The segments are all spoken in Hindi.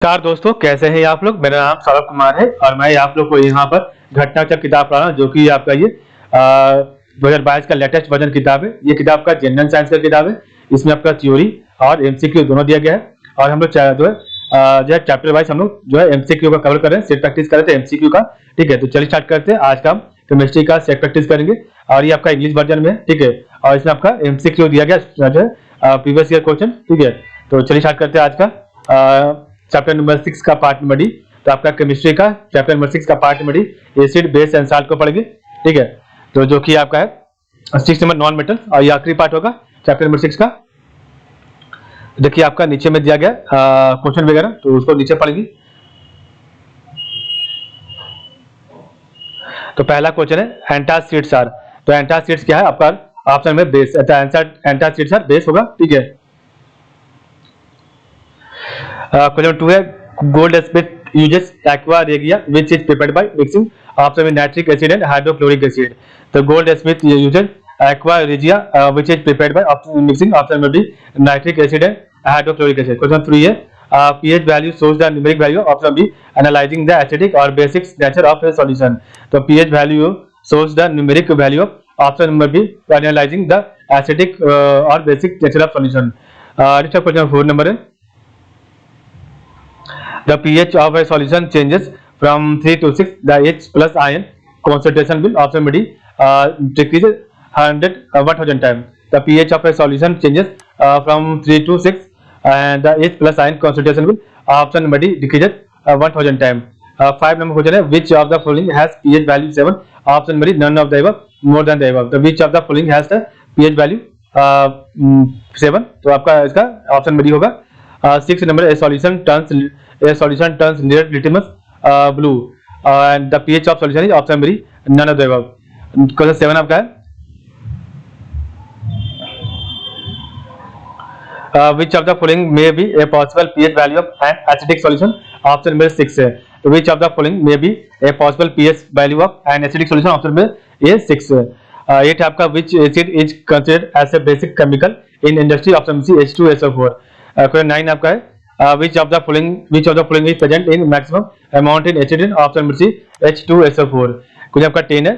नमस्कार दोस्तों, कैसे हैं आप लोग। मेरा नाम सौरभ कुमार है और मैं आप लोग को यहाँ पर घटनाचक्र किताब पढ़ा रहा हूँ, जो कि आपका ये 2022 का लेटेस्ट वर्जन किताब है। ये किताब का जनरल साइंस का किताब है। इसमें आपका थ्योरी और एमसीक्यू दोनों दिया गया है और हम लोग जो है चैप्टर वाइज हम लोग जो है एमसीक्यू का कवर कर रहे हैं, सेट प्रैक्टिस कर रहे थे एमसीक्यू का। ठीक है, तो चलिए स्टार्ट करते हैं। आज का हम केमिस्ट्री का सेट प्रैक्टिस करेंगे और ये आपका इंग्लिश वर्जन में है। ठीक है, और इसमें आपका एमसीक्यू दिया गया जो है प्रीवियस ईयर क्वेश्चन। ठीक है, तो चलिए स्टार्ट करते हैं आज का चैप्टर नंबर 6 का पार्ट नंबर डी। तो आपका केमिस्ट्री का चैप्टर नंबर 6 का part number D acid base and salt को पढ़ेंगे। ठीक है, तो जो कि आपका है 6 नंबर नॉन मेटल और ये आखिरी पार्ट होगा चैप्टर नंबर 6 का। देखिए आपका नीचे में दिया गया क्वेश्चन वगैरह, तो उसको नीचे पढ़ेंगे। तो पहला क्वेश्चन है एंटासिड्स आर। तो एंटासिड्स क्या है आपका ऑप्शन में बेस। एंटासिड्स आर बेस होगा। ठीक है, क्वेश्चन 2 है goldsmith uses aqua regia which is prepared by mixing option में nitric acid and hydrochloric acid. तो goldsmith uses aqua regia which is prepared by mixing option में B nitric acid and hydrochloric acid. Question 3 है pH value shows the numeric value option B analyzing the acidic or basic nature of a solution। तो pH value shows the numeric value of option number B analyzing the acidic or basic nature of solution। next question 4 number है the pH of a solution changes from 3 to 6, the H plus ion concentration will option D decreases 1000 times। the pH of a solution changes from 3 to 6 and the H plus ion concentration will option D decreases 1000 times। 5 number question है which of the following has pH value 7 option D none of the above more than the above। तो which of the following has the pH value 7, तो आपका इसका ऑप्शन D होगा। 6 number a solution turns litmus blue and the pH of solution is option B none of the above। Question 7 आपका है which of the following may be a possible pH value of an acidic solution option number 6 है। तो which of the following may be a possible pH value of an acidic solution option number A 6 है। 8 आपका which acid is considered as a basic chemical in industry option C H2SO4। Question 9 आपका है which of the following is present in maximum amount in acid in option number C H2SO4। Question आपका 10 है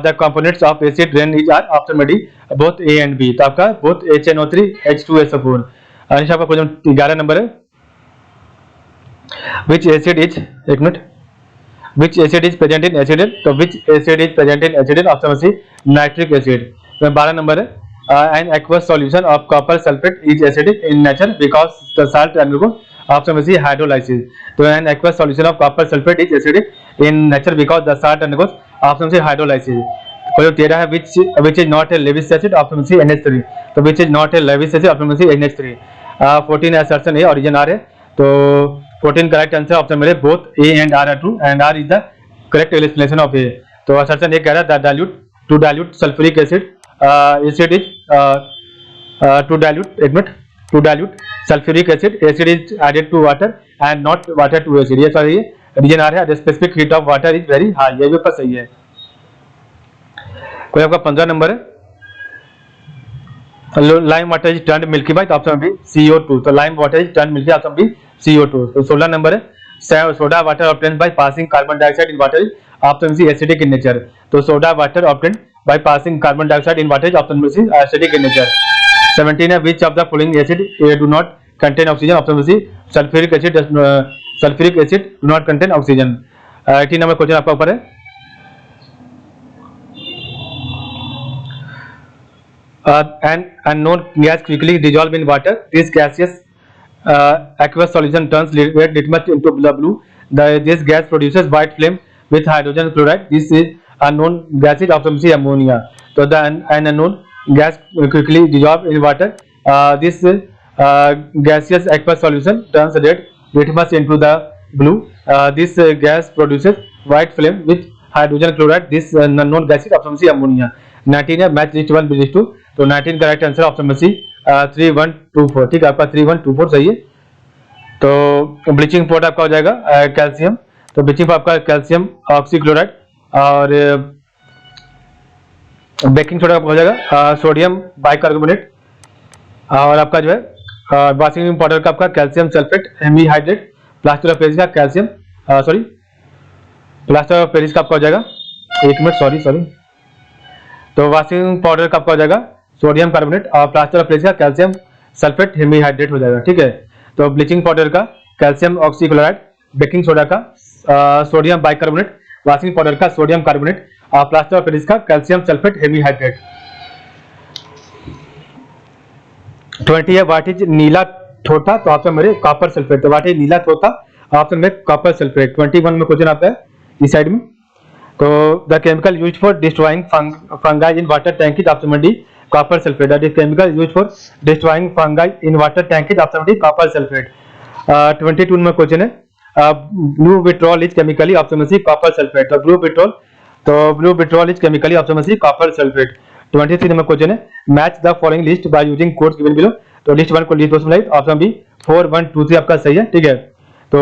the components of acid rain is are option number D both A and B। तो आपका both HNO3 H2SO4। नेक्स्ट आपका क्वेश्चन 11 नंबर है which acid is एक minute which acid is present in acid। तो which acid is present in acid option C nitric acid। 12 number है an aqueous solution of copper sulfate is acidic in nature because the salt undergoes option C hydrolysis। तो an aqueous solution of copper sulfate is acidic in nature because the salt undergoes option C hydrolysis। Question 13 है which is not a Lewis acid option C NH3। तो which is not a Lewis acid option C NH3। 14 assertion A origin R है। तो 14 correct answer option मेरे both A and R are true and R is the correct explanation of A। तो assertion A कह रहा है to dilute sulfuric acid acid is to dilute sulfuric acid is added to water and not water to acid। ये सही है। रीजन आ रहा है the specific heat of water is very high। ये भी ऊपर सही है। कोई आपका 15 नंबर है lime water is turned milky by option B CO2। तो lime water is turned milky option B CO2। तो 16 नंबर है soda water obtained by passing carbon dioxide in water is option C acidic in nature. तो soda water obtained by passing carbon dioxide in water is option C acidic in nature। 17 है which of the following acid do not contain oxygen option C sulfuric acid do not contain oxygen। 18 number question आपका ऊपर है an unknown gas quickly dissolve in water। This gaseous aqueous solution turns red litmus into blue। This gas produces white flame with hydrogen chloride। This is unknown gas is option C ammonia। तो an unknown gas quickly dissolve in water। This gaseous aqueous solution turns red litmus into the blue। This gas produces white flame with hydrogen chloride। This unknown gas is option C ammonia। 19 है मैच लिस्ट 1 लिस्ट 2। तो 19 करेक्ट आंसर ऑप्शन C 3124। ठीक है, आपका 3124 सही है। तो ब्लीचिंग पाउडर आपका हो जाएगा कैल्शियम। तो ब्लीचिंग पाउडर आपका कैल्शियम ऑक्सीक्लोराइड और बेकिंग सोडा हो जाएगा सोडियम बाइकार्बोनेट और आपका जो है वॉशिंग पाउडर का आपका calcium sulphate hemihydrate plaster of Paris का calcium sorry plaster of Paris का आपका हो जाएगा, एक मिनट सॉरी, तो वॉशिंग पाउडर का आपका हो जाएगा सोडियम कार्बोनेट और प्लास्टर ऑफ पेरिस का कैल्शियम सल्फेट हेमीहाइड्रेट हो जाएगा, ठीक है। तो ब्लीचिंग पाउडर का कैल्शियम ऑक्सीक्लोराइड, बेकिंग सोडा का सोडियम बाइकार्बोनेट, वॉशिंग पाउडर का सोडियम कार्बोनेट और प्लास्टर ऑफ पेरिस का कैल्शियम सल्फेट हेमीहाइड्रेट। 20 है व्हाट इज नीला थोथा, तो ऑप्शन मेरे कॉपर सल्फेट, तो व्हाट इज नीला थोथा, ऑप्शन में कॉपर सल्फेट। 21 में क्वेश्चन आता है इस साइड में, तो the chemical used for destroying fungi in water tank is option D copper sulphate, that is chemical used for destroying fungi in water tank is option D copper sulphate. 22 में क्वेश्चन है blue vitriol is chemically option C copper sulphate, तो blue vitriol is chemically option C copper sulphate. 23 number question है match the following list by using codes given below, तो लिस्ट 1 को लिस्ट 2 से मिलाइए, ऑप्शन बी 4 1 2 3 आपका सही है, ठीक है। तो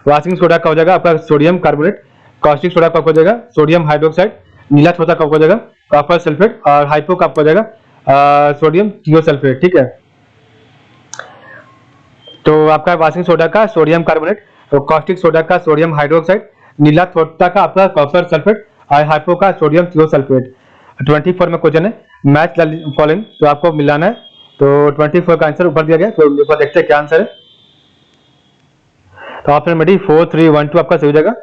वॉशिंग सोडा का हो जाएगा आपका सोडियम कार्बोनेट, कास्टिक सोडा का हो जाएगा सोडियम हाइड्रोक्साइड, नीला थोथा का हो जाएगा कॉपर सल्फेट और हाइपो का हो जाएगा सोडियम थियोसल्फेट, ठीक है। तो आपका वॉशिंग सोडा का सोडियम कार्बोनेट, तो कास्टिक सोडा का सोडियम हाइड्रोक्साइड, नीला थोथा का आपका कॉपर सल्फेट और हाइपो का सोडियम थियोसल्फेट। 24 में क्वेश्चन है मैच द फॉलोइंग, तो आपको मिलाना है, तो 24 का आंसर ऊपर दिया गया, तो ऊपर देखते हैं क्या आंसर है। तो ऑप्शन में डी 4 3 1 2 आपका सही हो जाएगा।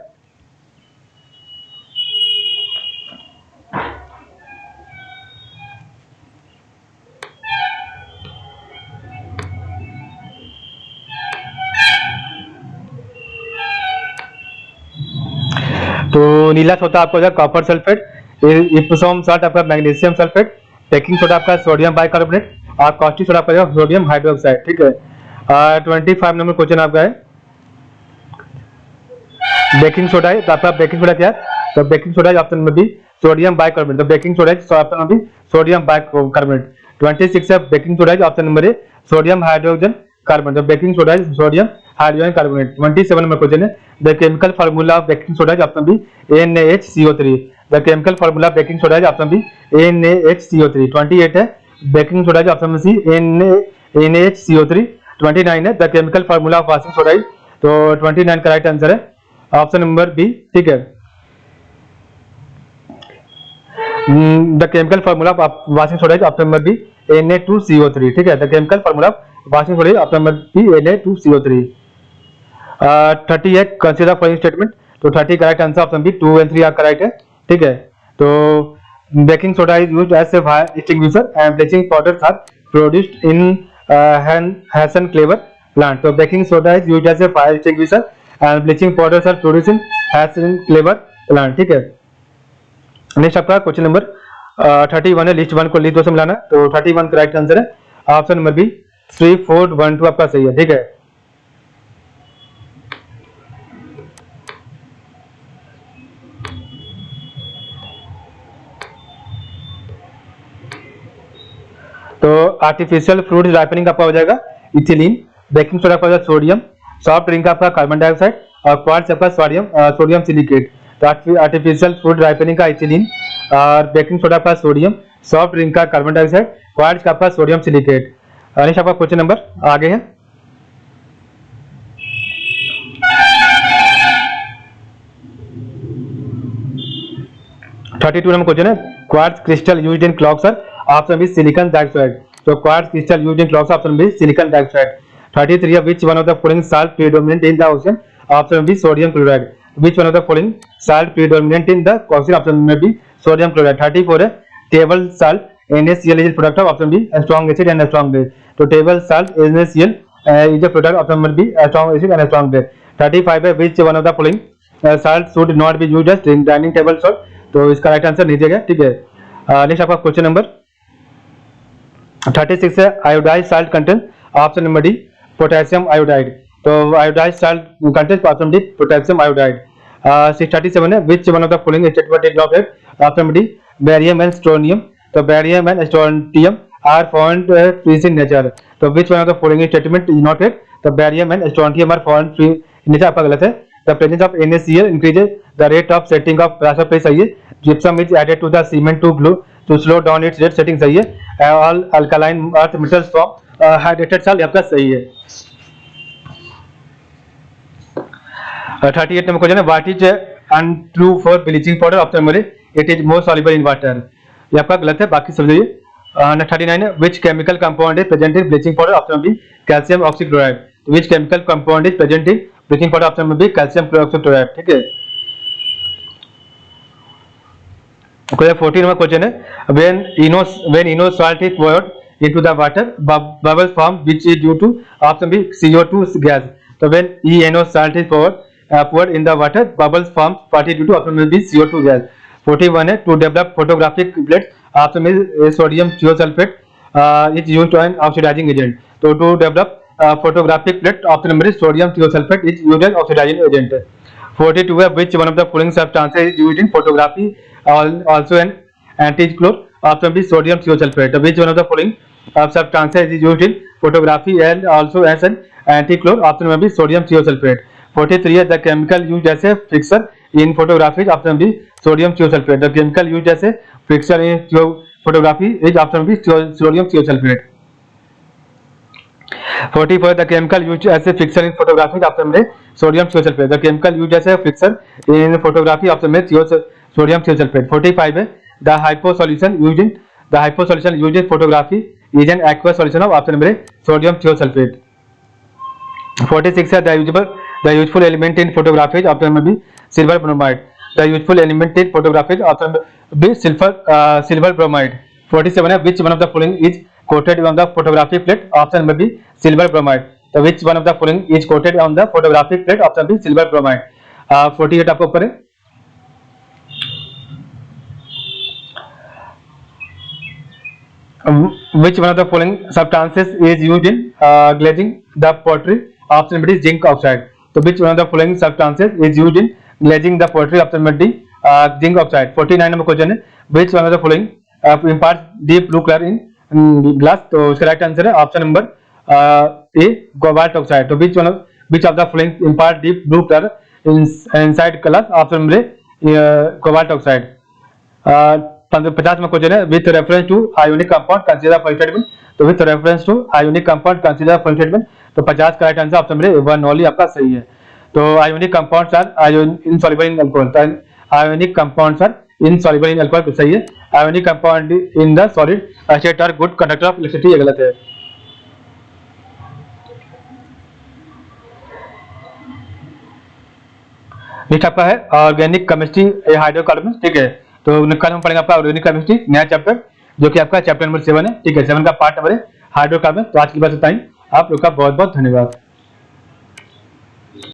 तो नीला सोडा आपको हो जाएगा कॉपर सल्फेट, इप्सोम साल्ट आपका मैग्नीशियम सल्फेट, बेकिंग सोडा आपका सोडियम बाइकार्बोनेट और कास्टिक सोडा आपका सोडियम हाइड्रोक्साइड, ठीक है। 25 नंबर क्वेश्चन आपका है बेकिंग सोडा है, तो आपका बेकिंग सोडा क्या है, तो बेकिंग सोडा ऑप्शन में बी सोडियम बाइकार्बोनेट, तो बेकिंग सोडा ऑप्शन में बी सोडियम बाइकार्बोनेट। 26 है baking soda option number A sodium hydrogen carbon, तो baking soda sodium hydrogen carbonate. 27 number question है the chemical formula of baking soda option B NaHCO3, the chemical formula of baking soda option B NaHCO3। 28 है बेकिंग सोडा ऑप्शन में सी NaHCO3। 29 है the chemical formula of washing soda, तो 29 का राइट आंसर है ऑप्शन नंबर बी, ठीक है। The chemical formula of washing soda option number B Na2CO3, ठीक है। The chemical formula of washing soda option number B Na2CO3। 30 है कंसीडर फॉलोइंग स्टेटमेंट, तो 30 का right answer option B 2 and 3 आपका राइट है, ठीक है। तो baking soda is used as a fire extinguisher and bleaching powders are produced in Hasenclever plant, तो baking soda is used as a fire extinguisher and bleaching powders are produced in Hasenclever plant, ठीक है। नेक्स्ट आपका क्वेश्चन नंबर 31 है लिस्ट 1 को लिस्ट 2 से मिलाना, तो 31 का राइट आंसर है ऑप्शन नंबर बी 3 4 1 2 आपका सही है, ठीक है। तो आर्टिफिशियल फ्रूट राइपनिंग आपका हो जाएगा इथिलीन, बेकिंग सोडा का सोडियम, सॉफ्ट ड्रिंक आपका कार्बन डाइऑक्साइड और क्वार्ट्ज आपका सोडियम सिलिकेट। तो आर्टिफिशियल फ्रूट राइपनिंग का इथिलीन और बेकिंग सोडा का सोडियम, सॉफ्ट ड्रिंक का कार्बन डाइऑक्साइड, क्वार्ट्ज का आपका सोडियम सिलिकेट। अनिश आपका क्वेश्चन नंबर आगे है। थर्टी 32 नंबर क्वेश्चन है quartz crystal used in clocks are option B silicon dioxide, तो quartz crystal used in clocks option B silicon dioxide. 33 which one of the following salt predominant in the ocean option B sodium chloride, which one of the following salt predominant in the ocean option में बी सोडियम क्लोराइड। 34 है table salt NaCl is product of option B strong acid and strong base, तो table salt NaCl is a product of option B strong acid and strong base. 35 है which one of the following salt should not be used as dining table salt, तो इसका राइट आंसर नहीं दिया गया, ठीक है। नेक्स्ट आपका क्वेश्चन नंबर 36 है iodized salt content option number D potassium iodide, तो iodized salt content option D potassium iodide. 37 है which one of the following statement is not correct option D barium and strontium, तो barium and strontium are found free in nature, तो which one of the following statement is not correct, तो barium and strontium are found free in nature आपका गलत है। The presence of NaCl increases the rate of setting of plaster plate सही है। Gypsum is added to the cement to slow down its rate setting सही है। All alkaline earth metals from hydrated salt आपका सही है। 38 नंबर क्वेश्चन है, what is untrue for bleaching powder? Option number A, it is more soluble in water. ये आपका गलत है, बाकी सब सही है। 39 है, which chemical compound is present in bleaching powder? Option number B, calcium oxychloride. Which chemical compound is present in bleaching powder? Option number B, calcium chloride. ठीक है। क्वेश्चन 14 नंबर क्वेश्चन है, when Eno salt is poured into the water, bubbles form which is due to? Option B, CO2 gas. तो when Eno salt is poured in the water, bubbles form what is due to? Option B, CO2 gas. 41 है, to develop photographic plates, option B, sodium thiosulphate is used as oxidizing agent। तो to develop photographic plate, option number is sodium thiosulphate is used as oxidizing agent। 42 है, which one of the following substances is used in photography also an anti-clone? Option B, sodium thiosulphate. which one of the following substances is used in photography and also as an anti-clone? Option number B, sodium thiosulphate. 43 है, the chemical used as a fixer in photography? Option B, sodium thiosulphate. the chemical used as a fixer in photography is? Option B, sodium thiosulphate. 44 the chemical used as a fixer in photography? Option में sodium thiosulphate. the chemical used as a fixer in photography? Option में सोडियम थियोसल्फेट। 45 है, the hypo solution used in photography is an aqueous solution of? Option number sodium thiosulphate. 46 है, the useful element in photography? Option number B, silver bromide. the useful element in photography? Option number B, silver bromide. 47 है, which one of the following is coated on the photographic plate? Option number B, silver bromide. तो which one of the following is coated on the photographic plate? Option B, silver bromide. 48 आपको ऊपर है, which one of the following substances is used in glazing the pottery? Option number D, zinc oxide. तो which one of the following substances is used in glazing the pottery? Option number D, zinc oxide. 49 number question है, which one of the following imparts deep blue color in glass? तो उसका राइट आंसर है option number A, cobalt oxide. तो which of the following impart deep blue color inside glass? Option number A, cobalt oxide. 50 में क्वेश्चन है, with reference to ionic compound consider four statement? तो with reference to ionic compound consider four statement. तो 50 का right answer option number A, वर्नोली आपका सही है। तो ionic compounds are insoluble in alcohol. Ionic compounds are insoluble in alcohol, सही है। Ionic compound in the solid state are good conductor of electricity, ये गलत है। नेक्स्ट आपका है ऑर्गेनिक केमिस्ट्री हाइड्रोकार्बन। ठीक है, तो कल हम पढ़ेंगे आपका ऑर्गेनिक केमिस्ट्री नया चैप्टर, जो कि आपका चैप्टर नंबर 7 है। ठीक है, 7 का पार्ट नंबर है हाइड्रोकार्बन। तो आज की बात इतना ही, आप लोग का बहुत बहुत धन्यवाद।